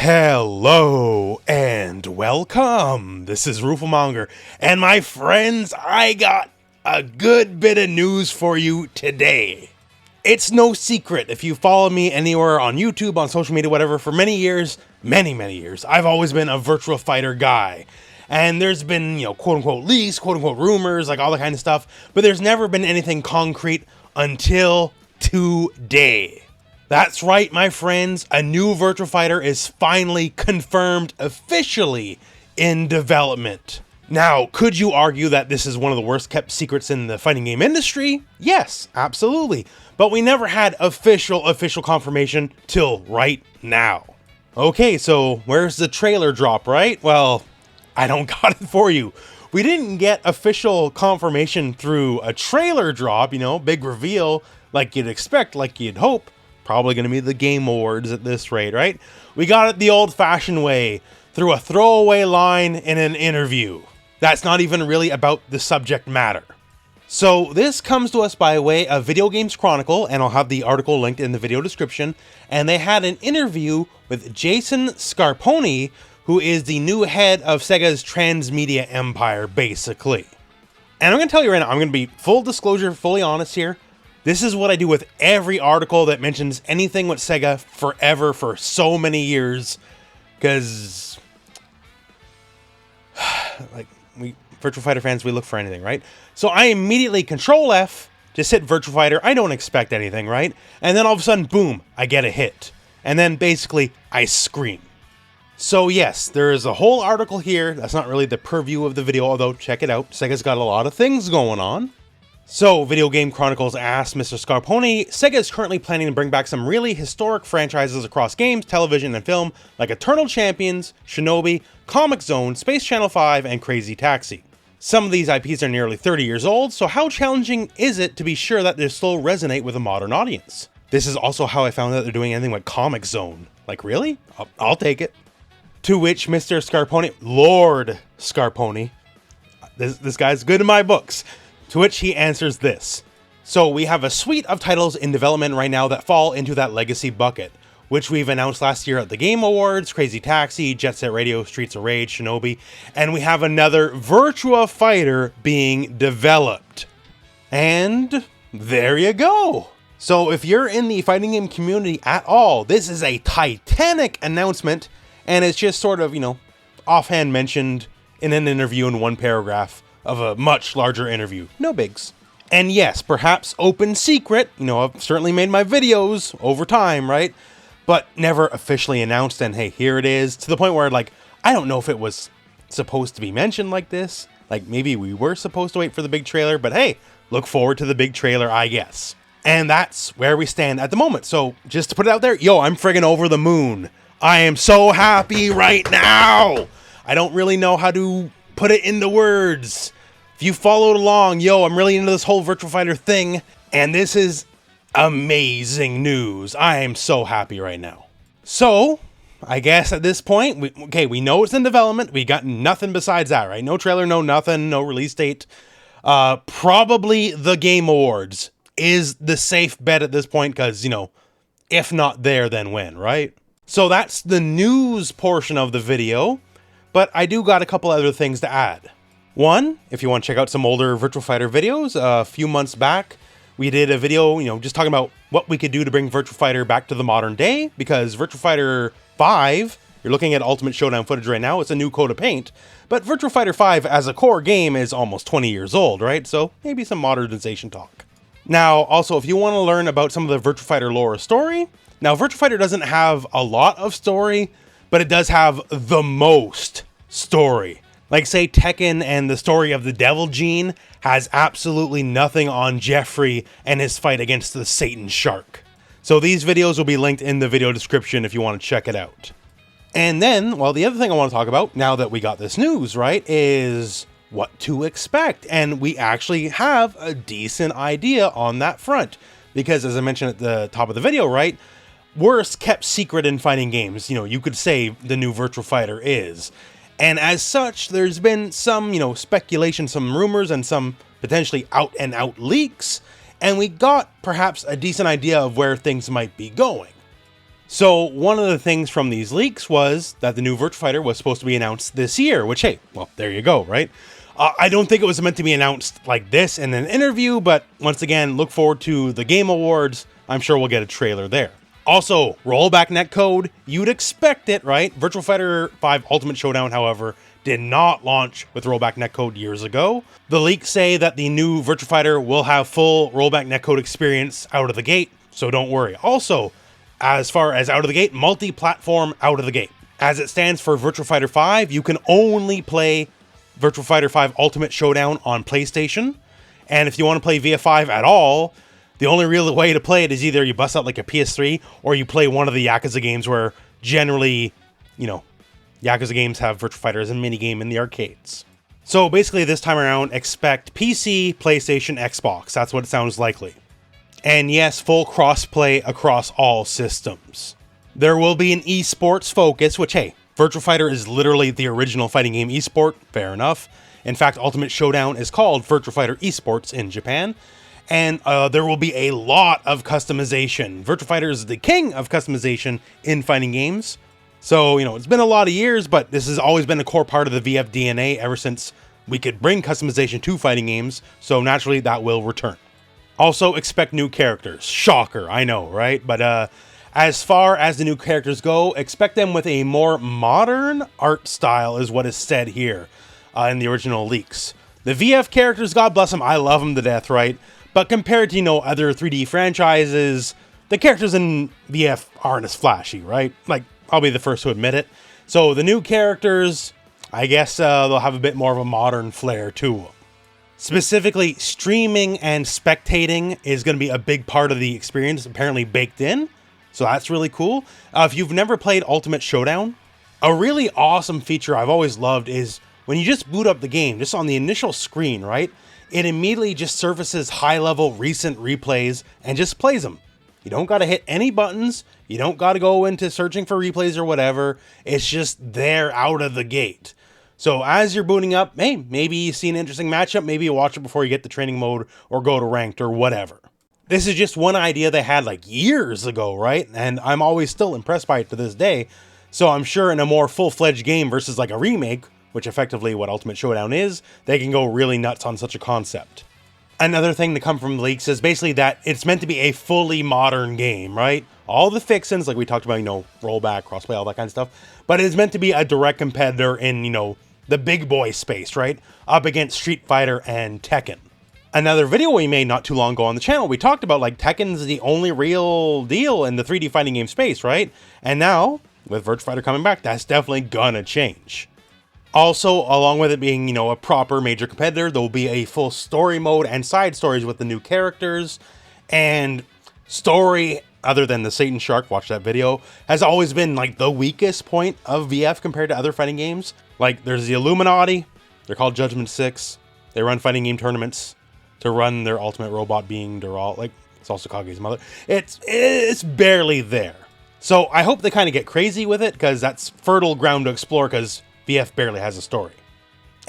Hello and welcome. This is rooflemonger, and my friends, I got a good bit of news for you today. It's no secret, if you follow me anywhere on YouTube, on social media, whatever, for many years, many years, I've always been a Virtua Fighter guy. And there's been, quote-unquote leaks, quote-unquote rumors, like all that kind of stuff, but there's never been anything concrete until today. That's right, my friends, a new Virtua Fighter is finally confirmed officially in development. Now, could you argue that this is one of the worst kept secrets in the fighting game industry? Yes, absolutely. But we never had official confirmation till right now. Okay, so where's the trailer drop, right? Well, I don't got it for you. We didn't get official confirmation through a trailer drop, big reveal like you'd expect, like you'd hope. Probably going to be the Game Awards at this rate, right? We got it the old-fashioned way, through a throwaway line in an interview. That's not even really about the subject matter. So this comes to us by way of Video Games Chronicle, and I'll have the article linked in the video description, and they had an interview with Jason Scarponi, who is the new head of Sega's transmedia empire, basically. And I'm going to tell you right now, I'm going to be full disclosure, fully honest here. This is what I do with every article that mentions anything with Sega forever for so many years. Because, we Virtua Fighter fans, we look for anything, right? So I immediately Control F, just hit Virtua Fighter. I don't expect anything, right? And then all of a sudden, boom, I get a hit. And then basically, I scream. So yes, there is a whole article here. That's not really the purview of the video, although check it out. Sega's got a lot of things going on. So, Video Game Chronicles asked Mr. Scarponi, Sega is currently planning to bring back some really historic franchises across games, television, and film, like Eternal Champions, Shinobi, Comix Zone, Space Channel 5, and Crazy Taxi. Some of these IPs are nearly 30 years old, so how challenging is it to be sure that they still resonate with a modern audience? This is also how I found out they're doing anything with Comix Zone. Like, really? I'll take it. To which Mr. Scarponi, Lord Scarponi, this guy's good in my books. To which he answers this. So we have a suite of titles in development right now that fall into that legacy bucket, which we've announced last year at the Game Awards, Crazy Taxi, Jet Set Radio, Streets of Rage, Shinobi, and we have another Virtua Fighter being developed. And there you go. So if you're in the fighting game community at all, this is a titanic announcement, and it's just sort of, offhand mentioned in an interview in one paragraph of a much larger interview. No bigs. And yes, perhaps open secret, I've certainly made my videos over time, right? But never officially announced, and hey, here it is, to the point where, I don't know if it was supposed to be mentioned like this. Maybe we were supposed to wait for the big trailer, but hey, look forward to the big trailer, I guess. And that's where we stand at the moment. So, just to put it out there, I'm friggin' over the moon. I am so happy right now! I don't really know how to put it into words. If you followed along, I'm really into this whole Virtua Fighter thing, and this is amazing news. I am so happy right now. So, I guess at this point, we know it's in development. We got nothing besides that, right? No trailer, no nothing, no release date. Probably the Game Awards is the safe bet at this point, because, if not there, then when, right? So that's the news portion of the video. But I do got a couple other things to add. One, if you want to check out some older Virtua Fighter videos, a few months back, we did a video, just talking about what we could do to bring Virtua Fighter back to the modern day, because Virtua Fighter 5, you're looking at Ultimate Showdown footage right now, it's a new coat of paint, but Virtua Fighter 5 as a core game is almost 20 years old, right? So maybe some modernization talk. Now, also, if you want to learn about some of the Virtua Fighter lore or story, now Virtua Fighter doesn't have a lot of story, but it does have the most story. Like, say, Tekken and the story of the Devil Gene has absolutely nothing on Jeffrey and his fight against the Satan Shark. So these videos will be linked in the video description if you want to check it out. And then, the other thing I want to talk about, now that we got this news, right, is what to expect. And we actually have a decent idea on that front. Because, as I mentioned at the top of the video, right, worst kept secret in fighting games, you could say the new Virtua Fighter is. And as such, there's been some, speculation, some rumors, and some potentially out-and-out leaks, and we got perhaps a decent idea of where things might be going. So one of the things from these leaks was that the new Virtua Fighter was supposed to be announced this year, which, hey, well, there you go, right? I don't think it was meant to be announced like this in an interview, but once again, look forward to the Game Awards. I'm sure we'll get a trailer there. Also, rollback netcode, you'd expect it, right? Virtua Fighter 5 Ultimate Showdown, however, did not launch with rollback netcode years ago. The leaks say that the new Virtua Fighter will have full rollback netcode experience out of the gate, so don't worry. Also, as far as out of the gate, multi-platform out of the gate. As it stands for Virtua Fighter 5, you can only play Virtua Fighter 5 Ultimate Showdown on PlayStation. And if you want to play VF5 at all, the only real way to play it is either you bust out like a PS3 or you play one of the Yakuza games where generally, Yakuza games have Virtua Fighter as a minigame in the arcades. So basically this time around, expect PC, PlayStation, Xbox. That's what it sounds likely. And yes, full crossplay across all systems. There will be an esports focus, which, hey, Virtua Fighter is literally the original fighting game esport, fair enough. In fact, Ultimate Showdown is called Virtua Fighter Esports in Japan. And there will be a lot of customization. Virtua Fighter is the king of customization in fighting games. So, it's been a lot of years, but this has always been a core part of the VF DNA ever since we could bring customization to fighting games. So naturally, that will return. Also, expect new characters. Shocker, I know, right? But as far as the new characters go, expect them with a more modern art style is what is said here in the original leaks. The VF characters, God bless them, I love them to death, right? But compared to, other 3D franchises, the characters in VF aren't as flashy, right? Like, I'll be the first to admit it. So the new characters, I guess they'll have a bit more of a modern flair to them. Specifically, streaming and spectating is going to be a big part of the experience, apparently baked in. So that's really cool. If you've never played Ultimate Showdown, a really awesome feature I've always loved is when you just boot up the game, just on the initial screen, right? It immediately just surfaces high-level recent replays and just plays them. You don't got to hit any buttons. You don't got to go into searching for replays or whatever. It's just there out of the gate. So as you're booting up, hey, maybe you see an interesting matchup. Maybe you watch it before you get the training mode or go to ranked or whatever. This is just one idea they had like years ago, right? And I'm always still impressed by it to this day. So I'm sure in a more full-fledged game versus like a remake, which effectively what Ultimate Showdown is, they can go really nuts on such a concept. Another thing to come from the leaks is basically that it's meant to be a fully modern game, right? All the fixins, like we talked about, rollback, crossplay, all that kind of stuff. But it's meant to be a direct competitor in, the big boy space, right? Up against Street Fighter and Tekken. Another video we made not too long ago on the channel, we talked about like Tekken's the only real deal in the 3D fighting game space, right? And now, with Virtua Fighter coming back, that's definitely gonna change. Also, along with it being, a proper major competitor, there will be a full story mode and side stories with the new characters. And story, other than the Satan Shark, watch that video, has always been like the weakest point of VF compared to other fighting games. Like, there's the Illuminati, they're called Judgment 6, they run fighting game tournaments to run their ultimate robot being Dural, like, it's also Kage's mother. It's barely there. So I hope they kind of get crazy with it, because that's fertile ground to explore, because VF barely has a story.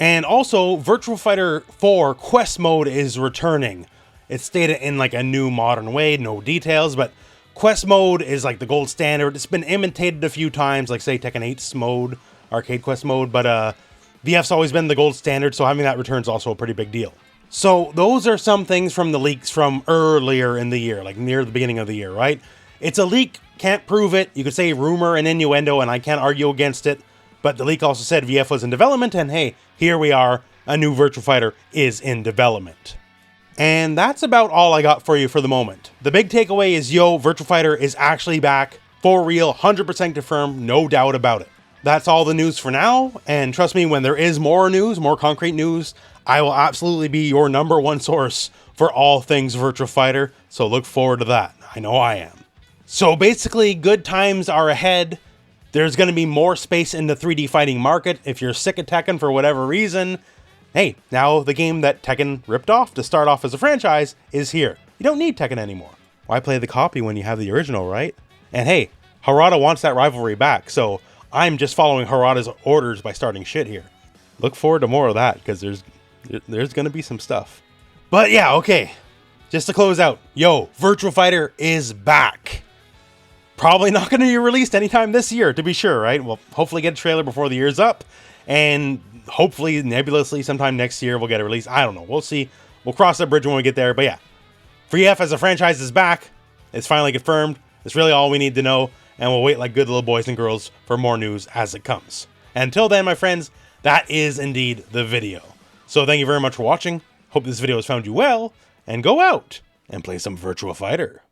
And also, Virtua Fighter 4 Quest Mode is returning. It's stated in like a new modern way, no details, but Quest Mode is like the gold standard. It's been imitated a few times, like say Tekken 8's mode, Arcade Quest Mode, but VF's always been the gold standard, so having that return is also a pretty big deal. So those are some things from the leaks from earlier in the year, like near the beginning of the year, right? It's a leak, can't prove it. You could say rumor and innuendo, and I can't argue against it. But the leak also said VF was in development, and hey, here we are, a new Virtua Fighter is in development. And that's about all I got for you for the moment. The big takeaway is, Virtua Fighter is actually back, for real, 100% confirmed, no doubt about it. That's all the news for now, and trust me, when there is more news, more concrete news, I will absolutely be your number one source for all things Virtua Fighter, so look forward to that. I know I am. So basically, good times are ahead. There's going to be more space in the 3D fighting market. If you're sick of Tekken for whatever reason, hey, now the game that Tekken ripped off to start off as a franchise is here. You don't need Tekken anymore. Why play the copy when you have the original, right? And hey, Harada wants that rivalry back, so I'm just following Harada's orders by starting shit here. Look forward to more of that, because there's going to be some stuff. But yeah, okay. Just to close out, Virtua Fighter is back. probably not going to be released anytime this year, to be sure, right? We'll hopefully get a trailer before the year's up, and hopefully, nebulously, sometime next year, we'll get a release. I don't know. We'll see. We'll cross that bridge when we get there. But yeah, Free F as a franchise is back. It's finally confirmed. It's really all we need to know, and we'll wait like good little boys and girls for more news as it comes. And until then, my friends, that is indeed the video. So thank you very much for watching. Hope this video has found you well, and go out and play some Virtua Fighter.